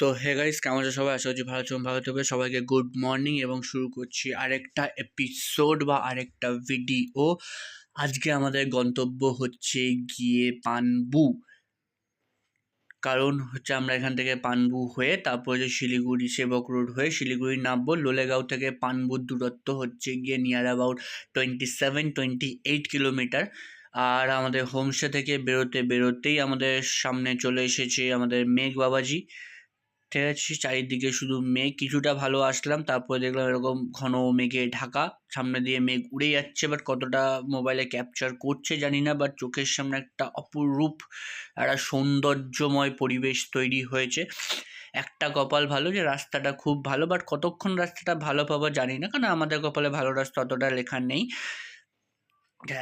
তো hey guys, কেমন আছো সবাই? আশা করছি ভালো থাকবে। সবাইকে গুড মর্নিং এবং শুরু করছি আরেকটা এপিসোড বা আরেকটা ভিডিও। আজকে আমাদের গন্তব্য হচ্ছে গিয়ে পানবু। কারণ হচ্ছে আমরা এখান থেকে পানবু হয়ে তারপর যে শিলিগুড়ি সেবক রোড হয়ে শিলিগুড়ি নামবো। লোলেগাঁও থেকে পানবুর দূরত্ব হচ্ছে গিয়ে নিয়ার অ্যাবাউট 27-28 কিলোমিটার। আর আমাদের হোমস্টে থেকে বেরোতেই আমাদের সামনে চলে এসেছে আমাদের মেঘ বাবাজি। ঠিক আছে, চারিদিকে শুধু মেঘ। কিছুটা ভালো আসলাম, তারপরে দেখলাম এরকম ঘন মেঘে ঢাকা, সামনে দিয়ে মেঘ উড়ে যাচ্ছে, বাট কতটা মোবাইলে ক্যাপচার করছে জানি না। বাট চোখের সামনে একটা অপরূপ একটা সৌন্দর্যময় পরিবেশ তৈরি হয়েছে। একটা কপাল ভালো যে রাস্তাটা খুব ভালো, বাট কতক্ষণ রাস্তাটা ভালো পাবো জানি না, কারণ আমাদের কপালে ভালো রাস্তা অতটা লেখা নেই।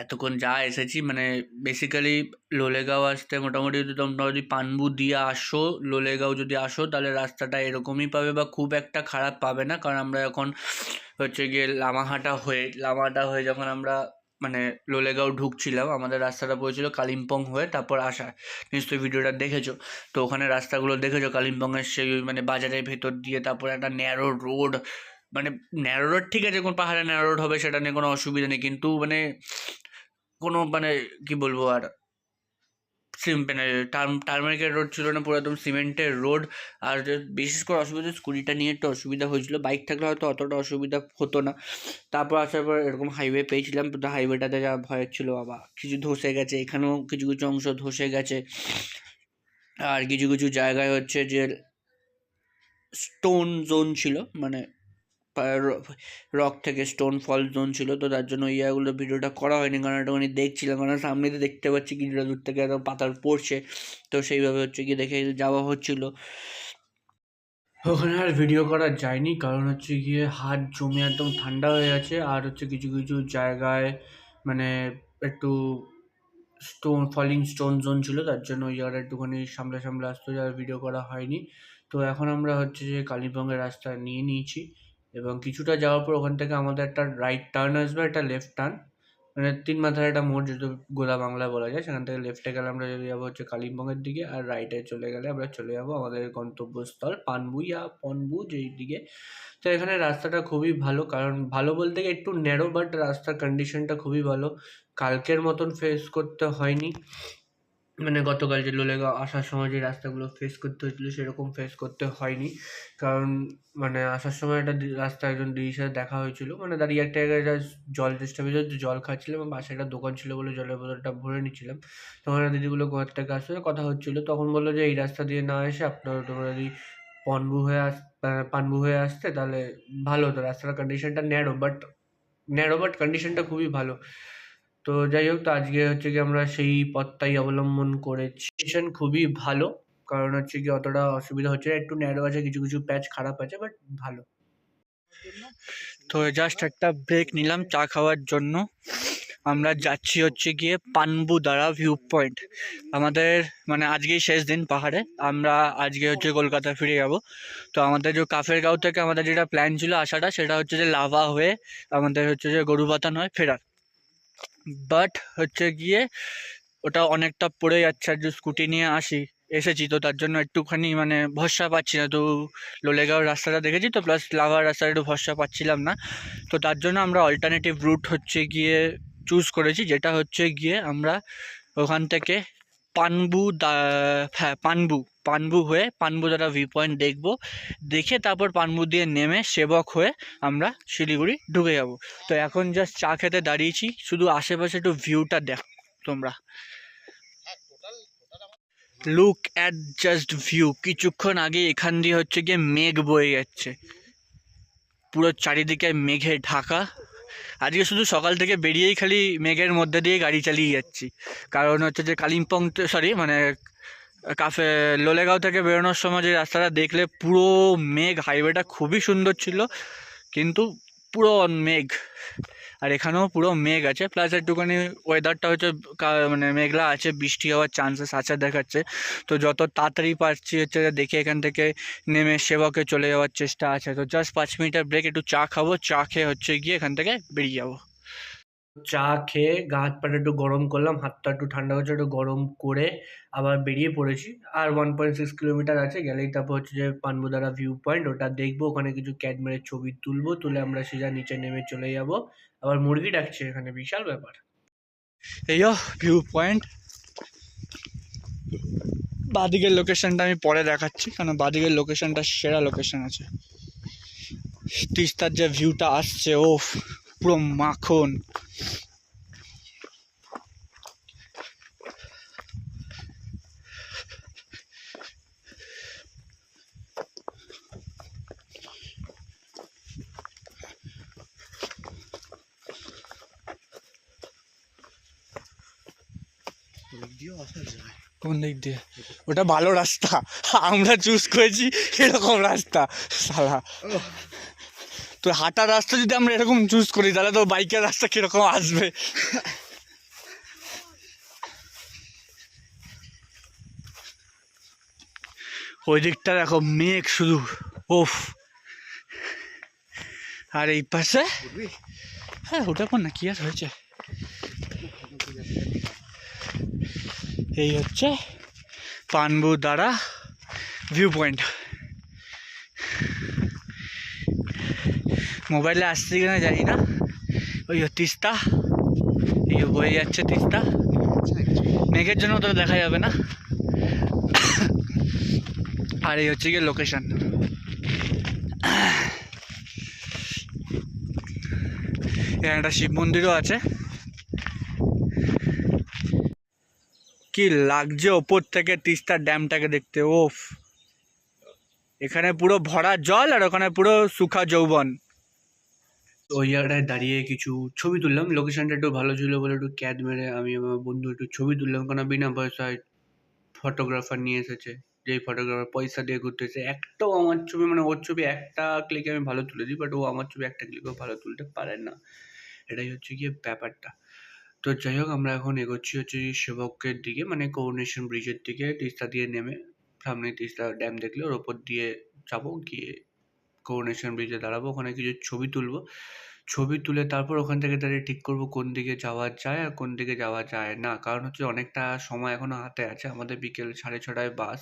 এতক্ষণ যা এসেছি মানে বেসিক্যালি লোলেগাঁও আসতে মোটামুটি যদি তোমরা যদি পানবু দিয়ে আসো, লোলেগাঁও যদি আসো, তাহলে রাস্তাটা এরকমই পাবে বা খুব একটা খারাপ পাবে না। কারণ আমরা এখন হচ্ছে গিয়ে লামাহাটা হয়ে যখন আমরা মানে লোলেগাঁও ঢুকছিলাম, আমাদের রাস্তাটা পড়েছিল কালিম্পং হয়ে তারপর আসা। নিশ্চয়ই ভিডিওটা দেখেছো। তো ওখানে রাস্তাগুলো দেখেছো, কালিম্পংয়ের সেই মানে বাজারের ভেতর দিয়ে, তারপর একটা ন্যারো রোড। মানে ন্যারো রোড ঠিক আছে, কোন পাহাড়ে ন্যারো রোড হবে সেটা নিয়ে কোনো অসুবিধা নেই, কিন্তু মানে কোনো মানে কি বলবো আর মানে টার্মারিকের রোড ছিল না, পুরো একদম সিমেন্টের রোড। আর বিশেষ করে অসুবিধা স্কুটিটা নিয়ে একটু অসুবিধা হয়েছিল, বাইক থাকলে হয়তো অতটা অসুবিধা হতো না। তারপর আসার পর এরকম হাইওয়ে পেয়েছিলাম, কিন্তু হাইওয়েটাতে যা ভয় ছিল, বাবা কিছু ধসে গেছে, এখানেও কিছু কিছু অংশ ধসে গেছে। আর কিছু কিছু জায়গায় হচ্ছে যে স্টোন জোন ছিল, মানে রক থেকে স্টোন ফল জোন ছিল। তো তার জন্য ওই জায়গাগুলো ভিডিওটা করা হয়নি, কারণ একটুখানি দেখছিলাম, কারণ সামনে তো দেখতে পাচ্ছি কিছুটা দূর থেকে একদম পাথর পড়ছে। তো সেইভাবে হচ্ছে গিয়ে দেখে যাওয়া হচ্ছিল। ওখানে আর ভিডিও করা যায়নি, কারণ হচ্ছে গিয়ে হাত জমে একদম ঠান্ডা হয়ে গেছে। আর হচ্ছে কিছু কিছু জায়গায় মানে একটু ফলিং স্টোন জোন ছিল, তার জন্য ওই জায়গাটা একটুখানি সামলে সামলে আসতে আর ভিডিও করা হয়নি। তো এখন আমরা হচ্ছে যে কালিম্পংয়ের রাস্তা নিয়ে নিয়েছি, এবং কিছুটা যাওয়ার পর ওখান থেকে আমাদের একটা রাইট টার্ন আসবে, একটা লেফট টার্ন, মানে তিন মাথার একটা মোড় যেহেতু গোদা বাংলা বলা যায়। সেখান থেকে লেফটে গেলে আমরা চলে যাবো হচ্ছে কালিম্পংয়ের দিকে, আর রাইটে চলে গেলে আমরা চলে যাবো আমাদের গন্তব্যস্থল পানবু ইয়া পনবু যেই দিকে। তো এখানে রাস্তাটা খুবই ভালো, কারণ ভালো বলতে গিয়ে একটু ন্যারো, বাট রাস্তার কন্ডিশনটা খুবই ভালো। কালকের মতন ফেস করতে হয়নি, মানে গতকাল যে লোলেগাঁও আসার সময় যে রাস্তাগুলো ফেস করতে হয়েছিল সেরকম ফেস করতে হয়নি। কারণ মানে আসার সময় একটা রাস্তা একজন দিদির সাথে দেখা হয়েছিল, মানে দাঁড়িয়ে একটা জায়গায় জল চেষ্টা করেছিল, জল খাচ্ছিলাম এবং পাশে একটা দোকান ছিল বলে জলের বোতলটা ভরে নিচ্ছিলাম। তখন দিদিগুলো ঘর থেকে আসলে কথা হচ্ছিল, তখন বললো যে এই রাস্তা দিয়ে না এসে তোমরা যদি পানবু হয়ে আসতে তাহলে ভালো হতো। রাস্তার কন্ডিশনটা ন্যারো বাট কন্ডিশনটা খুবই ভালো। তো যাই হোক, তো আজকে হচ্ছে কি আমরা সেই পথটাই অবলম্বন করেছি। স্টেশন খুবই ভালো, কারণ হচ্ছে কি অতটা অসুবিধা হচ্ছে না, একটু ন্যারো আছে, কিছু কিছু প্যাচ খারাপ আছে, বাট ভালো। তো জাস্ট একটা ব্রেক নিলাম চা খাওয়ার জন্য। আমরা যাচ্ছি হচ্ছে গিয়ে পানবু দ্বারা ভিউ পয়েন্ট। আমাদের মানে আজকেই শেষ দিন পাহাড়ে, আমরা আজকে হচ্ছে কলকাতা ফিরে যাব। তো আমাদের যে কাফের গাঁও থেকে আমাদের যেটা প্ল্যান ছিল আসাটা, সেটা হচ্ছে যে লাভা হয়ে আমাদের হচ্ছে যে গরুবাথান হয়ে ফেরার। বাট হচ্ছে গিয়ে ওটা অনেকটা পড়ে যাচ্ছে, আর যে স্কুটি নিয়ে এসেছি, তো তার জন্য একটুখানি মানে ভরসা পাচ্ছি না। তো লোলেগাঁওর রাস্তাটা দেখেছি তো, প্লাস লাভার রাস্তাটা একটু ভরসা পাচ্ছিলাম না। তো তার জন্য আমরা অল্টারনেটিভ রুট হচ্ছে গিয়ে চুজ করেছি, যেটা হচ্ছে গিয়ে আমরা ওখান থেকে পানবু হয়ে পানবু দ্বারা ভিউ পয়েন্ট দেখবো, দেখে তারপর পানবু দিয়ে নেমে সেবক হয়ে আমরা শিলিগুড়ি ঢুকে যাব। তো এখন জাস্ট চা খেতে দাঁড়িয়েছি, শুধু আশেপাশে একটু ভিউটা দেখো তোমরা। Look at just view. কিছুক্ষণ আগে এখান দিয়ে হচ্ছে গিয়ে মেঘ বয়ে যাচ্ছে, পুরো চারিদিকে মেঘে ঢাকা। আজকে শুধু সকাল থেকে বেরিয়েই খালি মেঘের মধ্যে দিয়ে গাড়ি চালিয়ে যাচ্ছি, কারণ হচ্ছে যে কালিম্পং মানে লোলেগাঁও থেকে বেরোনোর সময় যে রাস্তাটা দেখলে পুরো মেঘ, হাইওয়েটা খুবই সুন্দর ছিল, কিন্তু পুরো মেঘ। আর এখানেও পুরো মেঘ আছে, প্লাস একটুখানি ওয়েদারটা হচ্ছে মানে মেঘলা আছে, বৃষ্টি হওয়ার চান্সেস আছে দেখাচ্ছে। তো যত তাড়াতাড়ি পারছি হচ্ছে দেখে এখান থেকে নেমে সেবকে চলে যাওয়ার চেষ্টা আছে। তো জাস্ট 5 মিনিটের ব্রেক, একটু চা খাবো, চা খেয়ে হচ্ছে গিয়ে এখান থেকে বেরিয়ে যাবো। চা খেয়ে গা হাত পাটা একটু গরম করলাম, হাতটা একটু ঠান্ডা হচ্ছে, একটু গরম করে আবার বেরিয়ে পড়েছি। আর 1.6 কিলোমিটার আছে, গেলেই তারপর হচ্ছে যে পানবুদারা ভিউ পয়েন্ট, ওটা দেখবো, ওখানে কিছু ক্যাডমেরের ছবি তুলবো, তুলে আমরা সোজা নিচে নেমে চলে যাব। আবার মুরগি ডাকছে এখানে, বিশাল ব্যাপার। এই ভিউ পয়েন্ট, বাদিকের লোকেশনটা আমি পরে দেখাচ্ছি, কারণ বাদিকের লোকেশনটা সেরা লোকেশন আছে। তিস্তার যে ভিউটা আসছে, ও পুরো মাখন। কোন দিক দিয়ে? ওটা ভালো রাস্তা, আমরা চুজ করেছি এরকম রাস্তা। সালা, তো হাঁটার রাস্তা যদি আমরা এরকম চুজ করি, তাহলে তো বাইকের রাস্তা কিরকম আসবে। ওই দিকটা দেখো, মেঘ শুধু, ওফ। আর এই পাশে, হ্যাঁ ওটা কোন না, কি আর হয়েছে। এই হচ্ছে পানবুদারা ভিউ পয়েন্ট। মোবাইলে আসছে কিনা জানি না। ওই তিস্তা, এই বয়ে যাচ্ছে তিস্তা, মেঘের জন্য তো দেখা যাবে না। আর এই হচ্ছে গিয়ে লোকেশন। এখানে একটা শিব মন্দিরও আছে। কি লাগছে ওপর থেকে তিস্তার ড্যামটাকে দেখতে, ওফ। এখানে পুরো ভরা জল, আর ওখানে পুরো শুখা যৌবন। ওই জায়গাটায় দাঁড়িয়ে কিছু ছবি তুললাম, লোকেশনটা একটু ভালো ছিল বলে একটু ক্যাদ মেরে আমি আমার বন্ধু একটু ছবি তুললাম, কারণ বিনা পয়সায় ফটোগ্রাফার নিয়ে এসেছে, যেই ফটোগ্রাফার পয়সা দিয়ে ঘুরতেছে। একটাও আমার ছবি, মানে ওর ছবি একটা ক্লিকে আমি ভালো তুলে দিই, বাট ও আমার ছবি একটা ক্লিকেও ভালো তুলতে পারে না, এটাই হচ্ছে গিয়ে ব্যাপারটা। তো যাই হোক, আমরা এখন এগোচ্ছি হচ্ছে সেবকের দিকে, মানে করোনেশন ব্রিজের দিকে। তিস্তা দিয়ে নেমে সামনে তিস্তা ড্যাম দেখলে ওর ওপর দিয়ে যাবো, গিয়ে করোনেশন ব্রিজে দাঁড়াবো, ওখানে কিছু ছবি তুলবো। ছবি তুলে তারপর ওখান থেকে দাঁড়িয়ে ঠিক করবো কোন দিকে যাওয়া যায় আর কোন দিকে যাওয়া যায় না, কারণ হচ্ছে অনেকটা সময় এখনো হাতে আছে, আমাদের বিকেল 6:30টায় বাস।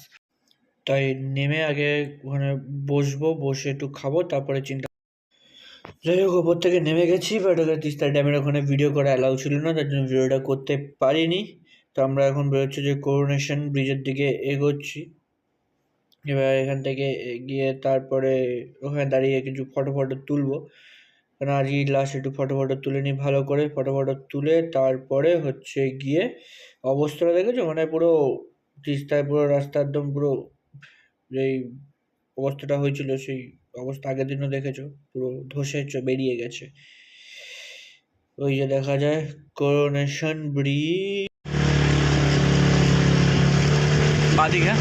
তাই নেমে আগে ওখানে বসবো, বসে একটু খাবো, তারপরে চিন্তা। যাই হোক, ওপর থেকে নেমে গেছি, বাট ওখানে তিস্তা ড্যামের ওখানে ভিডিও করা অ্যালাউ ছিল না, তার জন্য ভিডিওটা করতে পারিনি। তো আমরা এখন বেরোচ্ছি যে করোনেশন ব্রিজের দিকে এগোচ্ছি। এবার এখান থেকে গিয়ে তারপরে ওখানে দাঁড়িয়ে কিছু ফটো তুলবো, কারণ আজই লাস্ট একটু ফটো তুলে নিই ভালো করে। ফটো তুলে তারপরে হচ্ছে গিয়ে অবস্থাটা দেখেছো, মানে পুরো তিস্তায় পুরো রাস্তা একদম পুরো যেই অবস্থাটা হয়েছিল, সেই অবস্থা আগের দিনও দেখেছো, পুরো ধসে বেরিয়ে গেছে। ওই যে দেখা যায় করোনেশন ব্রিজ, বাদিকে